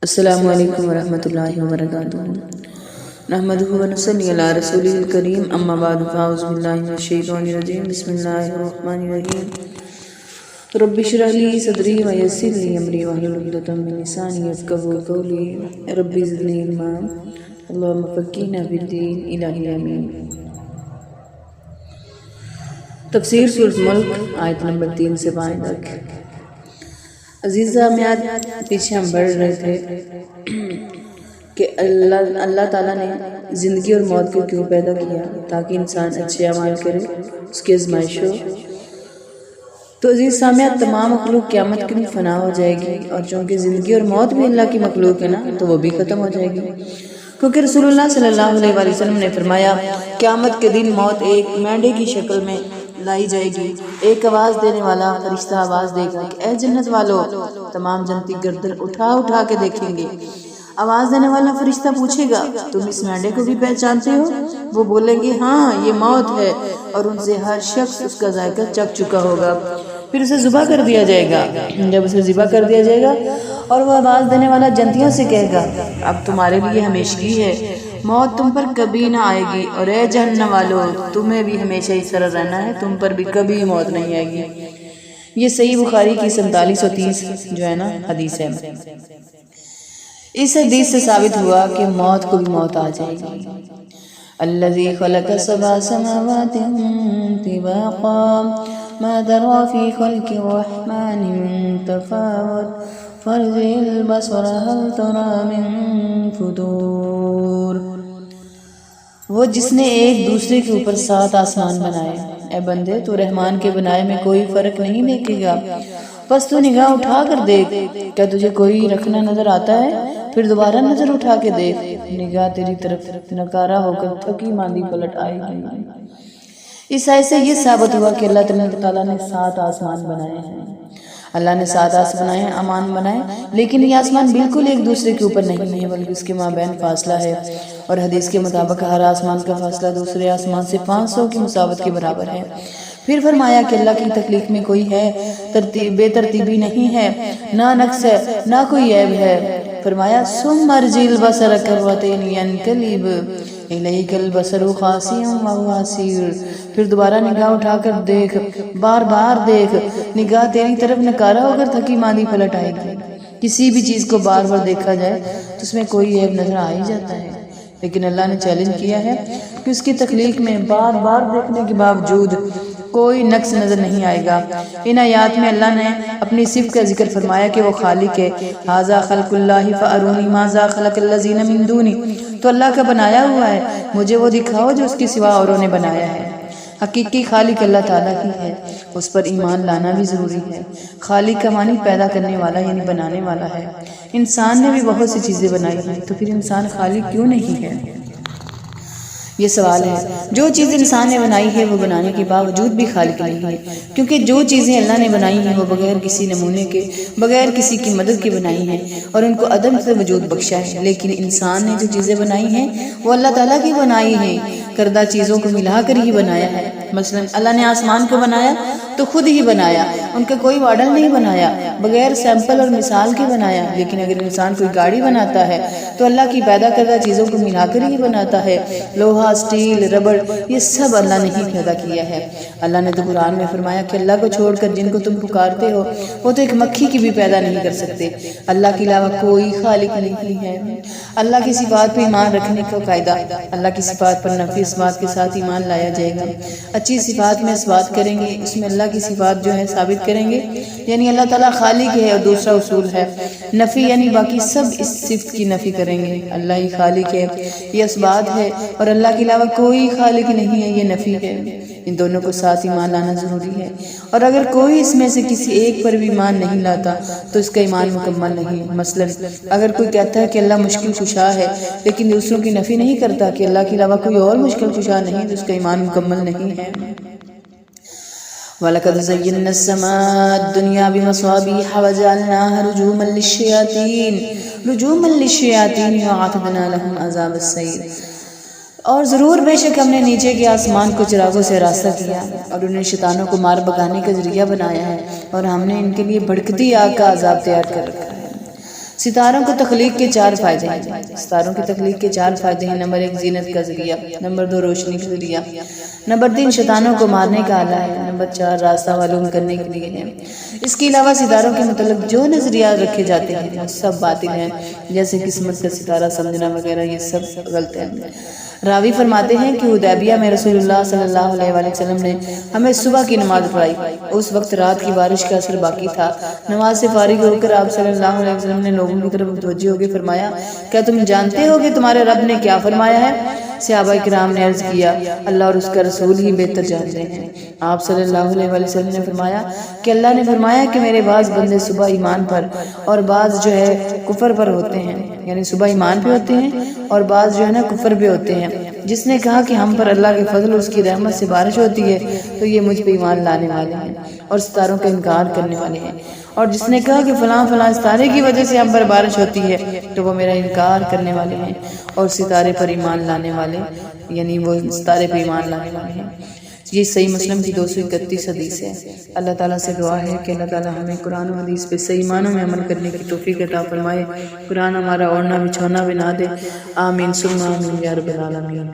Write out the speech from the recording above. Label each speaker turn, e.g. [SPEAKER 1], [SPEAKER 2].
[SPEAKER 1] السلام علیکم ورحمۃ اللہ وبرکاتہ۔ نحمدہ ونصلی علی رسولہ الکریم، اما بعد فاعوذ باللہ من الشیطان الرجیم، بسم اللہ الرحمن الرحیم۔ رب اشرح لی صدری ویسر لی امری واحلل عقدۃ من لسانی یفقہوا قولی، رب زدنی علما اللہم فقہنا فی الدین، الہی آمین۔ تفسیر سورۃ ملک، آیت نمبر 3 سے 5 تک۔ عزیز سامعین، پیچھے ہم بڑھ رہے تھے کہ اللہ تعالیٰ نے زندگی اور موت کو کیوں پیدا کیا، تاکہ انسان اچھے اعمال کرے، اس کی آزمائش ہو۔ تو عزیز سامعین، تمام مخلوق قیامت کے دن فنا ہو جائے گی، اور چونکہ زندگی اور موت بھی اللہ کی مخلوق ہے نا، تو وہ بھی ختم ہو جائے گی، کیونکہ رسول اللہ صلی اللہ علیہ وآلہ وسلم نے فرمایا قیامت کے دن موت ایک مینڈے کی شکل میں لائی جائے گی۔ ایک آواز دینے والا فرشتہ آواز دے گا کہ اے جنت والو، تمام جنتی گردن اٹھا اٹھا کے دیکھیں گے۔ آواز دینے والا فرشتہ پوچھے گا تم اس مینڈے کو بھی پہچانتے ہو؟ وہ بولیں گے ہاں، یہ موت ہے، اور ان سے ہر شخص اس کا ذائقہ چکھ چکا ہوگا۔ پھر اسے ذبح کر دیا جائے گا۔ جب اسے ذبح کر دیا جائے گا اور وہ آواز دینے والا جنتیوں سے کہے گا اب تمہارے لیے ہمیشگی ہے، موت تم پر کبھی نہ آئے گی، اور اے جہنم والو، تمہیں بھی ہمیشہ اس طرح رہنا ہے، تم پر بھی کبھی موت نہیں آئے گی۔ یہ صحیح بخاری کی 4730 جو ہے نا حدیث ہے۔ اس حدیث سے ثابت ہوا کہ موت کو بھی موت آ جائے گی۔ الذی خلق سبع سماوات طباقا ما ترى في خلق الرحمن من تفاوت فارجع البصر هل ترى من فطور۔ وہ جس نے ایک دوسرے کے اوپر 7 آسمان بنائے، اے بندے تو رحمان کے بنائے میں کوئی فرق نہیں دیکھے گا، بس تو نگاہ اٹھا کر دیکھ، کیا تجھے کوئی رکھنا نظر آتا ہے؟ پھر دوبارہ نظر اٹھا کے دیکھ، نگاہ تیری طرف نکارہ ہو کر تھکی ماندی پلٹ آئے گی۔ اس آیت سے یہ ثابت ہوا کہ اللہ تعالیٰ نے 7 آسمان بنائے ہیں۔ اللہ نے 7 آسمان بنائے، لیکن یہ آسمان بالکل ایک دوسرے کے اوپر نہیں ہے، بلکہ اس کے مابین فاصلہ ہے، اور حدیث کے مطابق ہر آسمان کا فاصلہ دوسرے آسمان سے 500 کی مساوت کے برابر ہے۔ پھر فرمایا کہ اللہ کی تخلیق میں کوئی ہے بے ترتیبی نہیں ہے، نہ نقص ہے، نہ کوئی عیب ہے۔ فرمایا ثم ارجع البصر کرتين ينقلب إليك البصر خاسئا وهو حسير۔ پھر دوبارہ نگاہ اٹھا کر دیکھ، بار بار دیکھ، نگاہ تیری طرف نکارہ ہو کر تھکی ماندی پلٹ آئے گی۔ کسی بھی چیز کو بار بار دیکھا جائے تو اس میں کوئی عیب نظر آ ہی جاتا ہے، لیکن اللہ نے چیلنج کیا ہے کہ اس کی تخلیق میں بار بار دیکھنے کے باوجود کوئی نقص نظر نہیں آئے گا۔ ان آیات میں اللہ نے اپنی صفت کا ذکر فرمایا کہ وہ خالق ہے۔ ھذا خلق اللہ فارونی ماذا خلق الذین من دونی، تو اللہ کا بنایا ہوا ہے، مجھے وہ دکھاؤ جو اس کے سوا اوروں نے بنایا ہے۔ حقیقی خالق اللہ تعالیٰ ہی ہے، اس پر ایمان لانا بھی ضروری ہے۔ خالق کا معنی پیدا کرنے والا یعنی بنانے والا ہے۔ انسان نے بھی بہت سی چیزیں بنائی ہیں، تو پھر انسان خالق کیوں نہیں ہے؟ یہ سوال ہے۔ جو چیز انسان نے بنائی ہے وہ بنانے کے باوجود بھی خالق نہیں ہے، کیونکہ جو چیزیں اللہ نے بنائی ہیں وہ بغیر کسی نمونے کے، بغیر کسی کی مدد کے بنائی ہیں، اور ان کو عدم سے وجود بخشا ہے۔ لیکن انسان نے جو چیزیں بنائی ہیں وہ اللہ تعالیٰ کی بنائی ہیں، کردہ چیزوں کو ملا کر ہی بنایا ہے۔ مثلا اللہ نے آسمان کو بنایا تو خود ہی بنایا، ان کا کوئی ماڈل نہیں بنایا، بغیر سیمپل اور مثال کے بنایا۔ لیکن اگر انسان کوئی گاڑی بناتا ہے تو اللہ کی پیدا کردہ چیزوں کو ملا کر ہی بناتا ہے۔ لوہا، اسٹیل، ربڑ، یہ سب اللہ نے ہی پیدا کیا ہے۔ اللہ نے تو قرآن میں فرمایا کہ اللہ کو چھوڑ کر جن کو تم پکارتے ہو وہ تو ایک مکھی کی بھی پیدا نہیں کر سکتے۔ اللہ کے علاوہ کوئی خالق نہیں ہے۔ اللہ کی صفات پہ ایمان رکھنے کا قاعدہ، اللہ کی صفات پر نفی اس بات کے ساتھ ایمان لایا جائے گا۔ اچھی صفات میں اس بات کریں گے، اس میں اللہ کی صفات جو ہے ثابت کریں گے، یعنی اللہ تعالیٰ خالق ہے۔ اور دوسرا اصول ہے نفی، یعنی باقی سب اس صفت کی نفی کریں گے۔ اللہ ہی خالق ہے، یہ اس بات ہے، اور اللہ کے علاوہ کوئی خالق نہیں ہے، یہ نفی ہے۔ ان دونوں کو ساتھ ایمان لانا ضروری ہے، اور اگر کوئی اس میں سے کسی ایک پر بھی ایمان نہیں لاتا تو اس کا ایمان مکمل نہیں۔ مثلا اگر کوئی کہتا ہے کہ اللہ مشکل کشا ہے، لیکن دوسروں کی نفی نہیں کرتا کہ اللہ کے علاوہ کوئی اور مشکل کشا نہیں، تو اس کا ایمان مکمل نہیں ہے۔ وَلَقَدْ زَيَّنَّا السَّمَاءَ الدُّنْيَا بِمَصَابِيحَ وَجَعَلْنَاهَا رُجُومًا لِلشَّيَاطِينِ وَأَعْتَدْنَا لَهُمْ عَذَابَ السَّعِيرِ۔ اور ضرور بے شک ہم نے نیچے کے آسمان کو چراغوں سے راستہ کیا، اور انہیں شیطانوں کو مار بگانے کا ذریعہ بنایا ہے، اور ہم نے ان کے لیے بھڑکتی آگ کا عذاب تیار کر رکھا ہے۔ ستاروں کو تخلیق کے 4 فائدے ہیں۔ ستاروں کی تخلیق کے 4 فائدے ہیں۔ نمبر 1 زینت کا ذریعہ، نمبر 2 روشنی کا ذریعہ، نمبر 3 شیطانوں کو مارنے کا آلہ ہے، نمبر 4 راستہ معلوم کرنے کے لیے ہے۔ اس کے علاوہ ستاروں کے متعلق جو نظریات رکھے جاتے ہیں وہ سب باطل ہیں، جیسے قسمت کا ستارہ سمجھنا وغیرہ، یہ سب غلط ہیں۔ راوی فرماتے ہیں کہ حدیبیہ میں رسول اللہ صلی اللہ علیہ وآلہ وسلم نے ہمیں صبح کی نماز پڑھائی۔ اس وقت رات کی بارش کا اثر باقی تھا۔ نماز سے فارغ ہو کر آپ صلی اللہ علیہ وسلم نے لوگوں کی طرف متوجہ ہو کے فرمایا، کیا تم جانتے ہو کہ تمہارے رب نے کیا فرمایا ہے؟ صحابہ کرام نے عرض کیا، اللہ اور اس کا رسول ہی بہتر جانتے ہیں۔ آپ صلی اللہ علیہ وآلہ وسلم نے فرمایا کہ اللہ نے فرمایا کہ میرے بعض بندے صبح ایمان پر اور بعض جو ہے کفر پر ہوتے ہیں، یعنی صبح ایمان پہ ہوتے ہیں اور بعض جو ہے نا کفر پہ ہوتے ہیں۔ جس نے کہا کہ ہم پر اللہ کے فضل اور اس کی رحمت سے بارش ہوتی ہے تو یہ مجھ پہ ایمان لانے والے ہیں اور ستاروں کا انکار کرنے والے ہیں، اور جس نے کہا کہ فلاں فلاں ستارے کی وجہ سے ہم پر بارش ہوتی ہے تو وہ میرا انکار کرنے والے ہیں اور ستارے پر ایمان لانے والے، یعنی وہ ستارے پہ ایمان لانے والے ہیں۔ یہ صحیح مسلم کی 231 حدیث ہے۔ اللہ تعالیٰ سے دعا ہے کہ اللہ تعالیٰ ہمیں قرآن و حدیث پہ صحیح معنوں میں عمل کرنے کی توفیق عطا فرمائے۔ قرآن ہمارا اوڑھنا بچھونا بنا دے۔ آمین ثم آمین یا رب العالمین۔